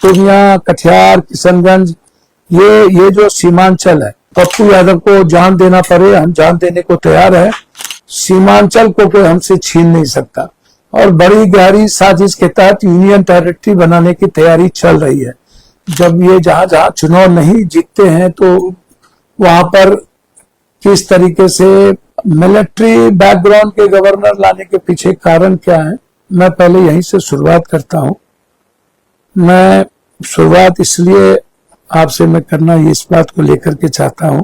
पूर्णिया, कटिहार, किशनगंज, ये जो सीमांचल है, पप्पू यादव को जान देना पड़े, हम जान देने को तैयार है। सीमांचल को कोई हमसे छीन नहीं सकता और बड़ी गहरी साजिश के तहत यूनियन टेरिटरी बनाने की तैयारी चल रही है। जब ये जहां जहां चुनाव नहीं जीतते हैं तो वहां पर किस तरीके से मिलिट्री बैकग्राउंड के गवर्नर लाने के पीछे कारण क्या है, मैं पहले यहीं से शुरुआत करता हूं। मैं शुरुआत इसलिए आपसे मैं करना इस बात को लेकर के चाहता हूं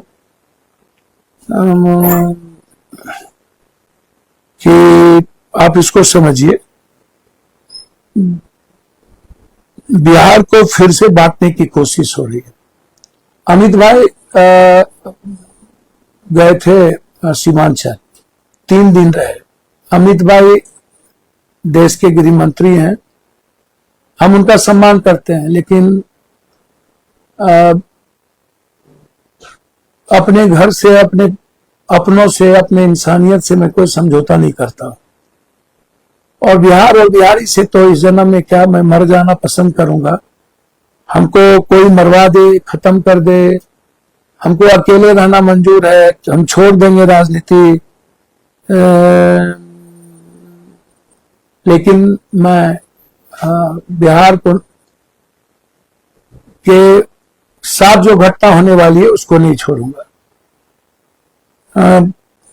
कि आप इसको समझिए, बिहार को फिर से बांटने की कोशिश हो रही है। अमित भाई गए थे सीमांचल, 3 दिन रहे। अमित भाई देश के गृह मंत्री हैं, हम उनका सम्मान करते हैं, लेकिन अपने घर से, अपने अपनों से, अपने इंसानियत से मैं कोई समझौता नहीं करता। और बिहारी से तो इस जन्म में क्या, मैं मर जाना पसंद करूंगा। हमको कोई मरवा दे, खत्म कर दे, हमको अकेले रहना मंजूर है, हम छोड़ देंगे राजनीति, लेकिन मैं बिहार को के साथ जो घटना होने वाली है उसको नहीं छोड़ूंगा।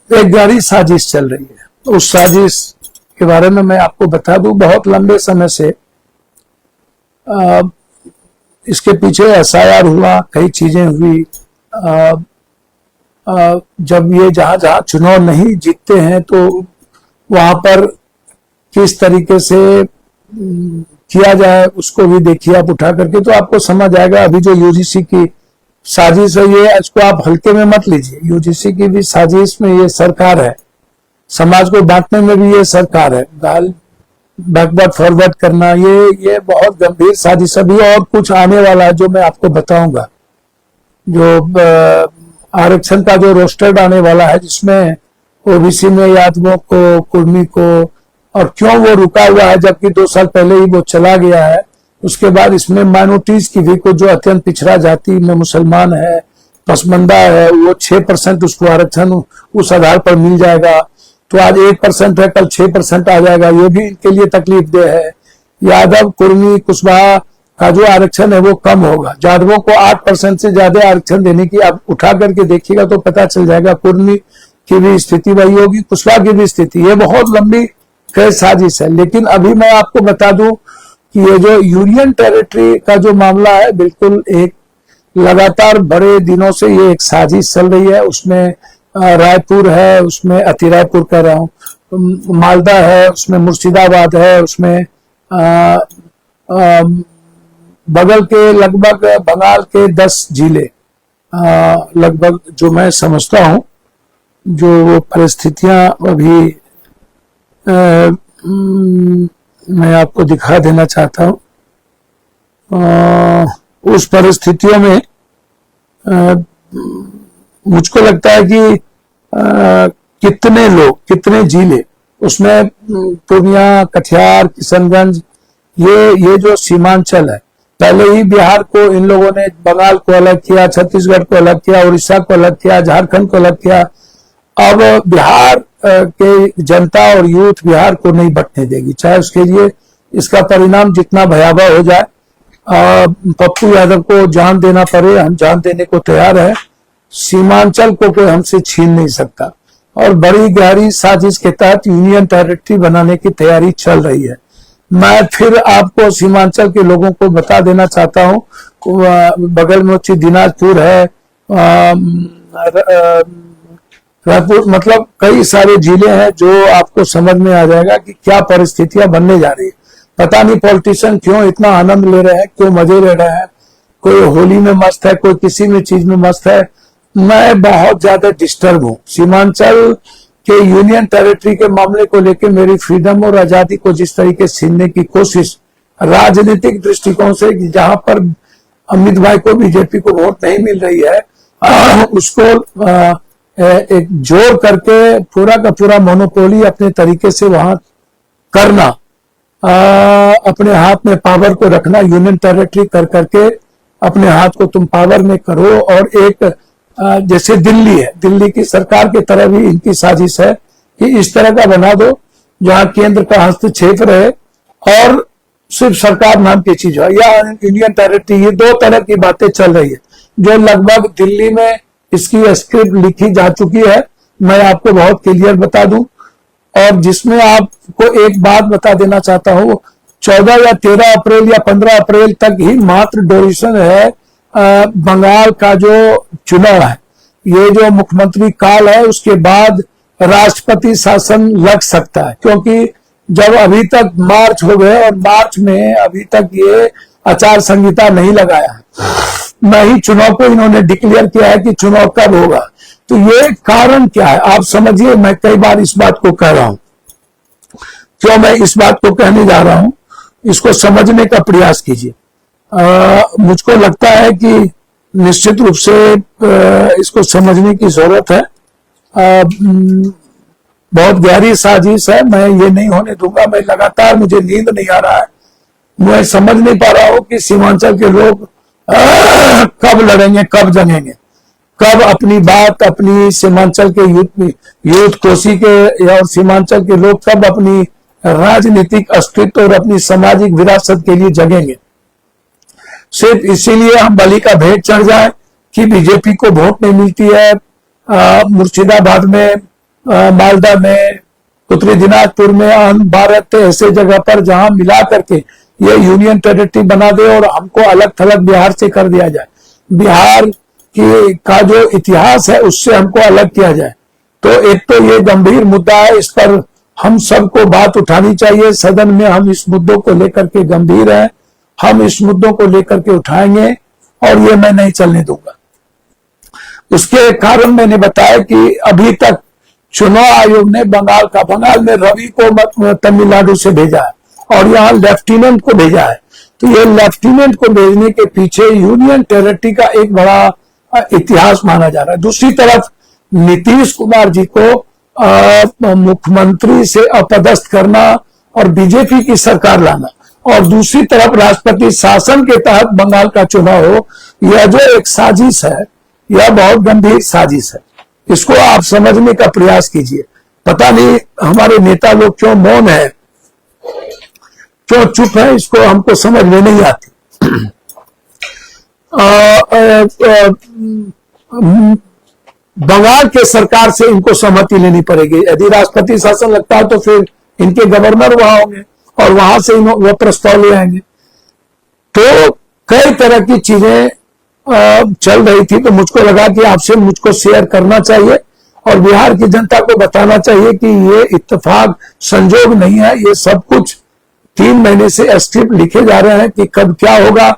एक गहरी साजिश चल रही है। उस साजिश के बारे में मैं आपको बता दूं, बहुत लंबे समय से इसके पीछे एसआईआर हुआ, कई चीजें हुई। जब ये जहां जहां चुनाव नहीं जीतते हैं तो वहां पर किस तरीके से किया जाए उसको भी देखिए आप उठा करके, तो आपको समझ आएगा। अभी जो यूजीसी की साजिश है, ये इसको आप हल्के में मत लीजिए। यूजीसी की भी साजिश में ये सरकार है, समाज को बांटने में भी ये सरकार है, गाल बैकवर्ड फॉरवर्ड करना, ये बहुत गंभीर साजिश। अभी और कुछ आने वाला है जो मैं आपको बताऊंगा, जो आरक्षण का जो रोस्टेड आने वाला है, जिसमें ओबीसी में यादवों को, कुर्मी को, और क्यों वो रुका हुआ है जबकि 2 साल पहले ही वो चला गया है। उसके बाद इसमें माइनॉरिटीज की भी को, जो अत्यंत पिछड़ा जाति में मुसलमान है, पसमंदा है, वो 6% उसको आरक्षण उस आधार पर मिल जाएगा। तो आज 1% है, कल 6% आ जाएगा, ये भी इनके लिए तकलीफ दे है। यादव, कुर्मी, कुशवाहा का जो आरक्षण है वो कम होगा। जादवों को 8% से ज्यादा आरक्षण देने की आप उठा करके देखिएगा तो पता चल जाएगा। कुर्मी की भी स्थिति वही होगी, कुशवाहा की भी स्थिति। ये बहुत लंबी साजिश है। लेकिन अभी मैं आपको बता दूं कि ये जो यूनियन टेरिटरी का जो मामला है, बिल्कुल एक लगातार बड़े दिनों से ये एक साजिश चल रही है। उसमें रायपुर है, उसमें अति रायपुर कह रहा हूँ, मालदा है, उसमें मुर्शिदाबाद है, उसमें बगल के लगभग बंगाल के 10 जिले लगभग, जो मैं समझता हूँ, जो परिस्थितियां अभी मैं आपको दिखा देना चाहता हूं। उस परिस्थितियों में मुझको लगता है कि कितने लोग, कितने जिले, उसमें पूर्णिया, कटिहार, किशनगंज, ये जो सीमांचल है, पहले ही बिहार को इन लोगों ने, बंगाल को अलग किया, छत्तीसगढ़ को अलग किया, उड़ीसा को अलग किया, झारखंड को अलग किया। अब बिहार के जनता और यूथ बिहार को नहीं बंटने देगी, चाहे उसके लिए इसका परिणाम जितना भयावह हो जाए। पप्पू यादव को जान देना पड़े, हम जान देने को तैयार है। सीमांचल को कोई हमसे छीन नहीं सकता और बड़ी गहरी साजिश के तहत यूनियन टेरिटरी बनाने की तैयारी चल रही है। मैं फिर आपको सीमांचल के लोगों को बता देना चाहता हूं, बगल में दिनाजपुर है, रायपुर, मतलब कई सारे जिले हैं, जो आपको समझ में आ जाएगा कि क्या परिस्थितियां बनने जा रही है। पता नहीं पॉलिटिशियन क्यों इतना आनंद ले रहे हैं, क्यों मजे ले रहे हैं। कोई होली में मस्त है, कोई किसी में चीज में मस्त है। मैं बहुत ज्यादा डिस्टर्ब हूं। सीमांचल के यूनियन टेरिटरी के मामले को लेकर मेरी फ्रीडम और आजादी को जिस तरीके से छीनने की कोशिश राजनीतिक दृष्टिकोण से, जहां पर अमित भाई को, बीजेपी को वोट नहीं मिल रही है, उसको एक जोर करके पूरा का पूरा मोनोपोली अपने तरीके से वहां करना, अपने हाथ में पावर को रखना, यूनियन टेरिटरी कर करके अपने हाथ को तुम पावर में करो। और एक जैसे दिल्ली है, दिल्ली की सरकार की तरह भी इनकी साजिश है कि इस तरह का बना दो जहां केंद्र का हस्तक्षेप रहे और सिर्फ सरकार नाम की चीज हो, या यूनियन टेरिटरी। ये दो तरह की बातें चल रही है जो लगभग दिल्ली में इसकी स्क्रिप्ट लिखी जा चुकी है। मैं आपको बहुत क्लियर बता दूं, और जिसमें आपको एक बात बता देना चाहता हूं, 14 या 13 अप्रैल या 15 अप्रैल तक ही मात्र ड्यूरेशन है बंगाल का जो चुनाव है। ये जो मुख्यमंत्री काल है उसके बाद राष्ट्रपति शासन लग सकता है, क्योंकि जब अभी तक मार्च हो गए और मार्च में अभी तक ये आचार संहिता नहीं लगाया है, न ही चुनाव को इन्होंने डिक्लेयर किया है कि चुनाव कब होगा। तो ये कारण क्या है आप समझिए। मैं कई बार इस बात को कह रहा हूं, क्यों मैं इस बात को कहने जा रहा हूं, इसको समझने का प्रयास कीजिए। मुझको लगता है कि निश्चित रूप से इसको समझने की जरूरत है। बहुत गहरी साजिश है, मैं ये नहीं होने दूंगा। मैं लगातार, मुझे नींद नहीं आ रहा है, मैं समझ नहीं पा रहा हूं कि सीमांचल के लोग कब लड़ेंगे, कब जंगेंगे, कब अपनी बात, अपनी सीमांचल के यूथ कोसी के और सीमांचल के लोग कब अपनी राजनीतिक अस्तित्व और अपनी सामाजिक विरासत के लिए जगेंगे। सिर्फ इसीलिए हम बलि का भेंट चढ़ जाए कि बीजेपी को वोट नहीं मिलती है। मुर्शिदाबाद में, मालदा में, उत्तरी दिनाजपुर में, भारत ऐसे जगह पर जहां मिला करके ये यूनियन टेरिटरी बना दे और हमको अलग थलग बिहार से कर दिया जाए, बिहार की का जो इतिहास है उससे हमको अलग किया जाए। तो एक तो ये गंभीर मुद्दा है, इस पर हम सबको बात उठानी चाहिए। सदन में हम इस मुद्दों को लेकर के गंभीर हैं, हम इस मुद्दों को लेकर के उठाएंगे और ये मैं नहीं चलने दूंगा। उसके कारण मैंने बताया कि अभी तक चुनाव आयोग ने बंगाल में रवि को तमिलनाडु से भेजा है और यहाँ लेफ्टिनेंट को भेजा है। तो ये लेफ्टिनेंट को भेजने के पीछे यूनियन टेरिटरी का एक बड़ा इतिहास माना जा रहा है। दूसरी तरफ नीतीश कुमार जी को मुख्यमंत्री से अपदस्थ करना और बीजेपी की सरकार लाना, और दूसरी तरफ राष्ट्रपति शासन के तहत बंगाल का चुनाव हो, यह जो एक साजिश है, यह बहुत गंभीर साजिश है। इसको आप समझने का प्रयास कीजिए। पता नहीं हमारे नेता लोग क्यों मौन है, क्यों चुप है, इसको हमको समझ में नहीं आती। बंगाल के सरकार से इनको सहमति लेनी पड़ेगी। यदि राष्ट्रपति शासन लगता है तो फिर इनके गवर्नर वहां होंगे और वहां से वो प्रस्ताव ले आएंगे। तो कई तरह की चीजें चल रही थी, तो मुझको लगा कि आपसे मुझको शेयर करना चाहिए और बिहार की जनता को बताना चाहिए कि ये इत्तेफाक संजोग नहीं है। ये सब कुछ 3 महीने से स्क्रिप्ट लिखे जा रहे हैं कि कब क्या होगा।